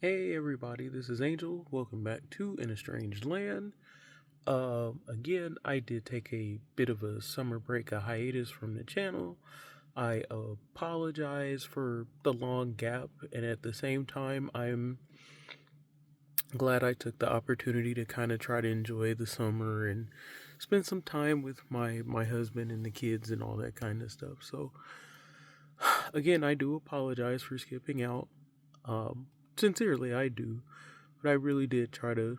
Hey everybody, this is Angel. Welcome back to An Estranged Land. Again, I did take a bit of a summer break, a hiatus from the channel. I apologize for the long gap, and at the same time, I'm glad I took the opportunity to kind of try to enjoy the summer and spend some time with my husband and the kids and all that kind of stuff. So, again, I do apologize for skipping out. Um, Sincerely, I do. But I really did try to,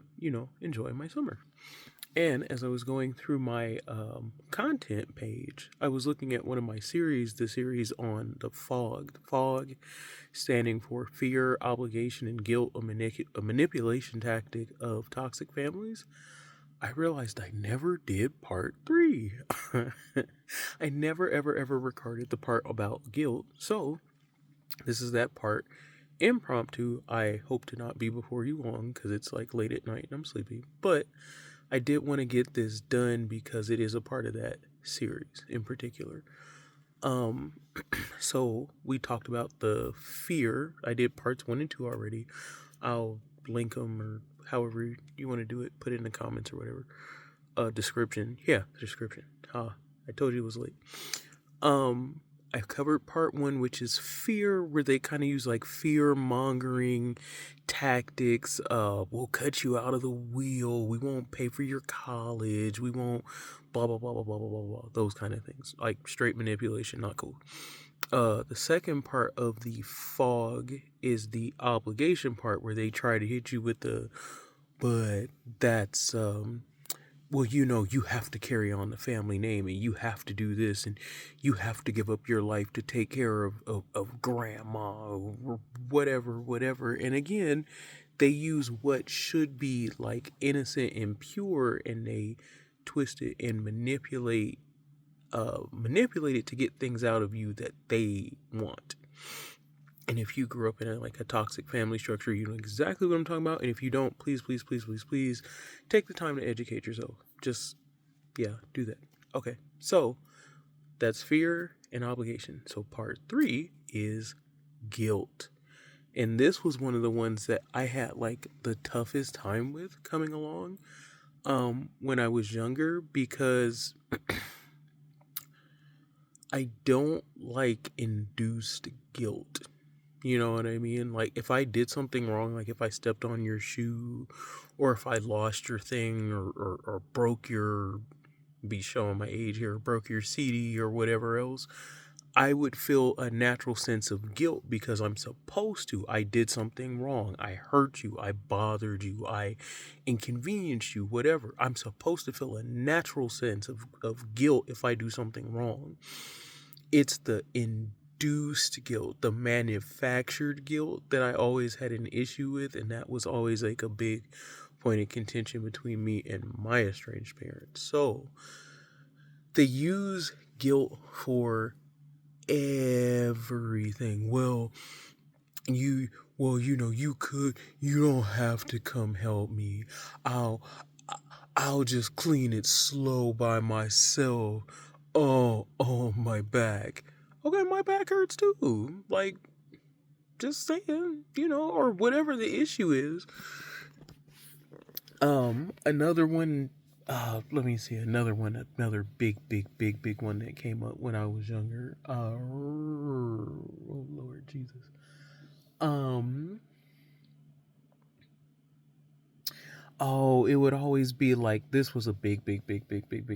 enjoy my summer. And as I was going through my content page, I was looking at one of my series, the series on the F.O.G. The F.O.G standing for Fear, Obligation, and Guilt, a manipulation tactic of toxic families. I realized I never did part 3. I never, ever, ever recorded the part about guilt. So this is that part. Impromptu. I hope to not be before you long because it's like late at night and I'm sleepy. But I did want to get this done because it is a part of that series in particular. Um, so we talked about the fear. I did parts 1 and 2 already. I'll link them or however you want to do it. Put it in the comments or whatever. Description. Yeah, the description. I told you it was late. I covered part 1, which is fear, where they kind of use like fear mongering tactics. We'll cut you out of the wheel. We won't pay for your college. We won't blah blah blah blah blah blah blah blah. Those kind of things, like straight manipulation, not cool. The second part of the F.O.G is the obligation part, where they try to hit you with the, but that's well, you have to carry on the family name and you have to do this and you have to give up your life to take care of grandma or whatever. And again, they use what should be like innocent and pure and they twist it and manipulate it to get things out of you that they want. And if you grew up in a toxic family structure, you know exactly what I'm talking about. And if you don't, please, please, please, please, please take the time to educate yourself. Just, yeah, do that. Okay, so that's fear and obligation. So part 3 is guilt. And this was one of the ones that I had like the toughest time with coming along when I was younger because I don't like induced guilt. You know what I mean? Like, if I did something wrong, like if I stepped on your shoe, or if I lost your thing, or broke your, be showing my age here, broke your CD or whatever else, I would feel a natural sense of guilt because I'm supposed to. I did something wrong. I hurt you. I bothered you. I inconvenienced you, whatever. I'm supposed to feel a natural sense of guilt if I do something wrong. It's the induced guilt, the manufactured guilt that I always had an issue with, and that was always like a big point of contention between me and my estranged parents. So they use guilt for everything. You you don't have to come help me. I'll I'll just clean it slow by myself. Oh, my back. Okay, my back hurts too. Like, just saying, or whatever the issue is. Another one, let me see, another big one that came up when I was younger. Oh Lord Jesus. Oh, it would always be like this was a big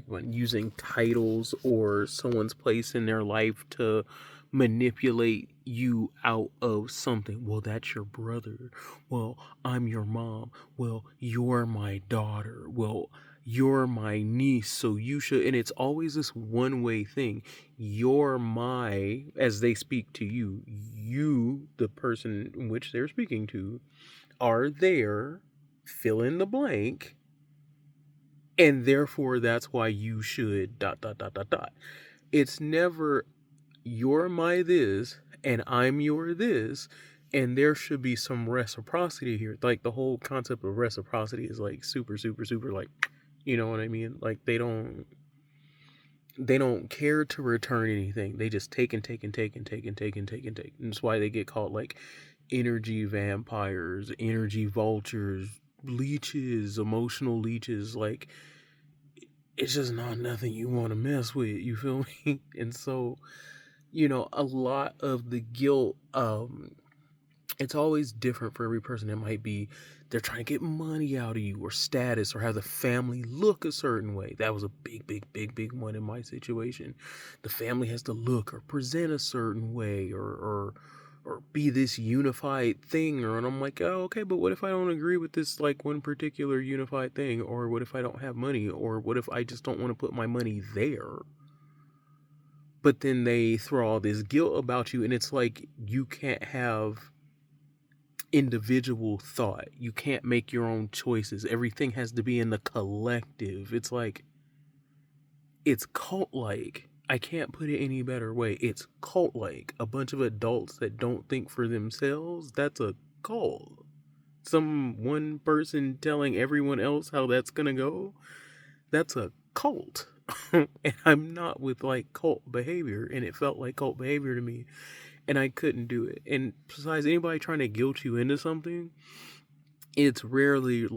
one. Using titles or someone's place in their life to manipulate you out of something. Well, that's your brother. Well, I'm your mom. Well, you're my daughter. Well, you're my niece, so you should. And it's always this one way thing. You're my, as they speak to you, the person in which they're speaking to, are there, fill in the blank, and therefore that's why you should dot dot dot dot dot. It's never you're my this and I'm your this, and there should be some reciprocity here. Like the whole concept of reciprocity is like super super super like, you know what I mean? Like they don't care to return anything. They just take and take and take and take and take and take and take. And that's why they get called like energy vampires, energy vultures, leeches, emotional leeches. Like, it's just not nothing you want to mess with. You feel me? And so, a lot of the guilt, it's always different for every person. It might be they're trying to get money out of you, or status, or have the family look a certain way. That was a big one in my situation. The family has to look or present a certain way, or be this unified thing. And I'm like, oh, okay, but what if I don't agree with this, like, one particular unified thing? Or what if I don't have money? Or what if I just don't want to put my money there? But then they throw all this guilt about you, and it's like, you can't have individual thought. You can't make your own choices. Everything has to be in the collective. It's like, it's cult-like. I can't put it any better way. It's cult-like. A bunch of adults that don't think for themselves, that's a cult. One person telling everyone else how that's gonna go, that's a cult. And I'm not with, like, cult behavior, and it felt like cult behavior to me, and I couldn't do it. And besides, anybody trying to guilt you into something, it's rarely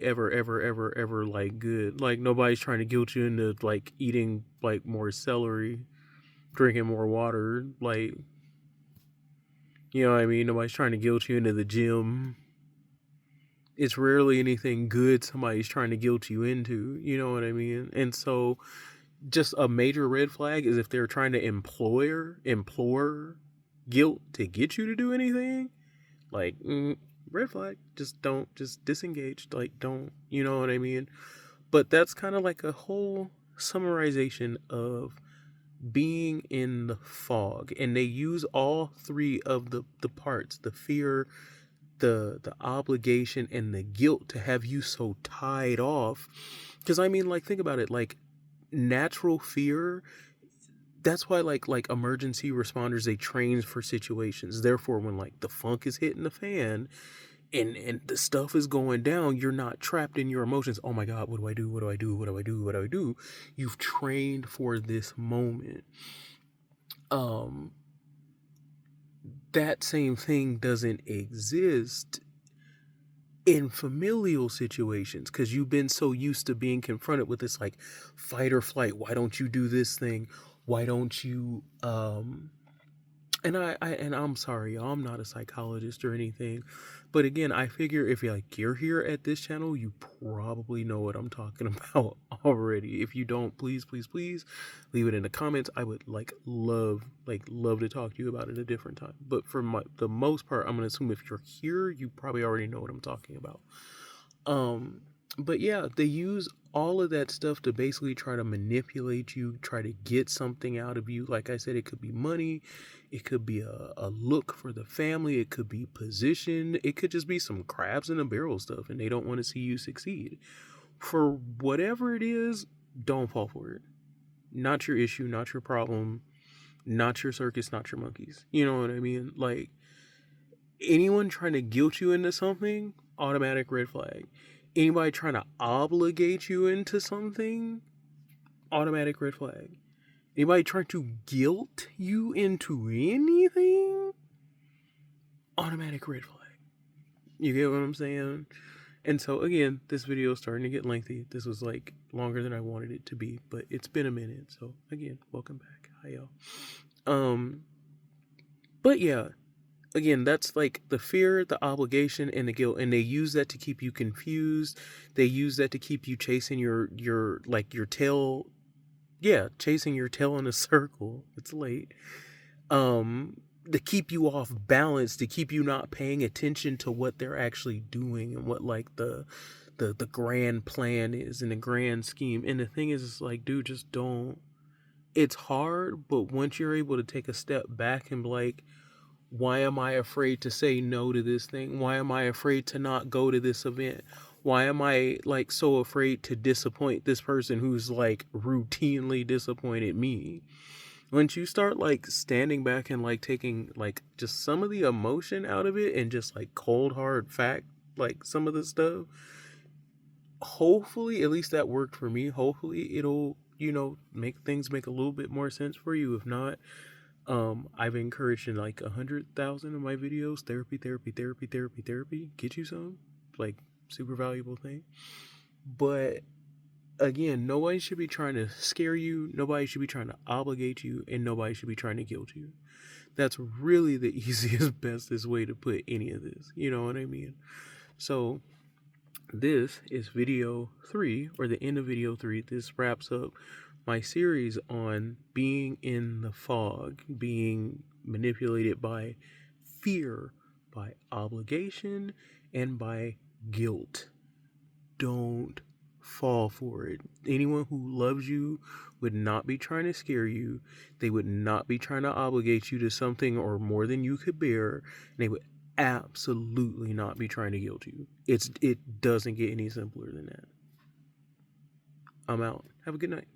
ever like good. Like, nobody's trying to guilt you into, like, eating, like, more celery, drinking more water. Like, you know what I mean? Nobody's trying to guilt you into the gym. It's rarely anything good somebody's trying to guilt you into. You know what I mean? And so, just a major red flag is if they're trying to implore guilt to get you to do anything. Like, red flag. Just disengage. Like, don't, you know what I mean? But that's kind of like a whole summarization of being in the fog. And they use all three of the parts: the fear, the obligation, and the guilt, to have you so tied off. Because, I mean, like, think about it. Like, natural fear, that's why, like emergency responders, they train for situations. Therefore, when, like, the funk is hitting the fan, and the stuff is going down, you're not trapped in your emotions. Oh my God, what do I do? What do I do? What do I do? What do I do? You've trained for this moment. That same thing doesn't exist in familial situations, because you've been so used to being confronted with this, like, fight or flight. Why don't you do this thing? Why don't you and I'm sorry, y'all, I'm not a psychologist or anything, but again, I figure if you're here at this channel, you probably know what I'm talking about already. If you don't, please leave it in the comments. I would love to talk to you about it a different time. But for the most part, I'm gonna assume if you're here, you probably already know what I'm talking about. But yeah, they use all of that stuff to basically try to manipulate you, try to get something out of you. Like I said, it could be money, it could be a look for the family, it could be position, it could just be some crabs in a barrel stuff, and they don't want to see you succeed. For whatever it is, don't fall for it. Not your issue, not your problem, not your circus, not your monkeys. You know what I mean? Like, anyone trying to guilt you into something, automatic red flag. Anybody trying to obligate you into something, automatic red flag. Anybody trying to guilt you into anything, automatic red flag. You get what I'm saying? And so, again, this video is starting to get lengthy. This was, like, longer than I wanted it to be, but it's been a minute. So, again, welcome back. Hi, y'all. But yeah, again, that's like the fear, the obligation, and the guilt, and they use that to keep you confused. They use that to keep you chasing your tail. Yeah, chasing your tail in a circle. It's late. To keep you off balance, to keep you not paying attention to what they're actually doing, and what, like, the grand plan is, and the grand scheme. And the thing is, it's like, dude, just don't. It's hard, but once you're able to take a step back and be like, why am I afraid to say no to this thing? Why am I afraid to not go to this event? Why am I, like, so afraid to disappoint this person who's, like, routinely disappointed me? Once you start, like, standing back and, like, taking, like, just some of the emotion out of it, and just, like, cold hard fact, like, some of the stuff, hopefully, at least that worked for me. Hopefully it'll, make things make a little bit more sense for you. If not, I've encouraged in like 100,000 of my videos, therapy, get you some, like super valuable thing. But again, nobody should be trying to scare you, nobody should be trying to obligate you, and nobody should be trying to guilt you. That's really the easiest, bestest way to put any of this. You know what I mean? So this is video 3, or the end of video 3. This wraps up my series on being in the fog, being manipulated by fear, by obligation, and by guilt. Don't fall for it. Anyone who loves you would not be trying to scare you. They would not be trying to obligate you to something or more than you could bear. And they would absolutely not be trying to guilt you. It doesn't get any simpler than that. I'm out. Have a good night.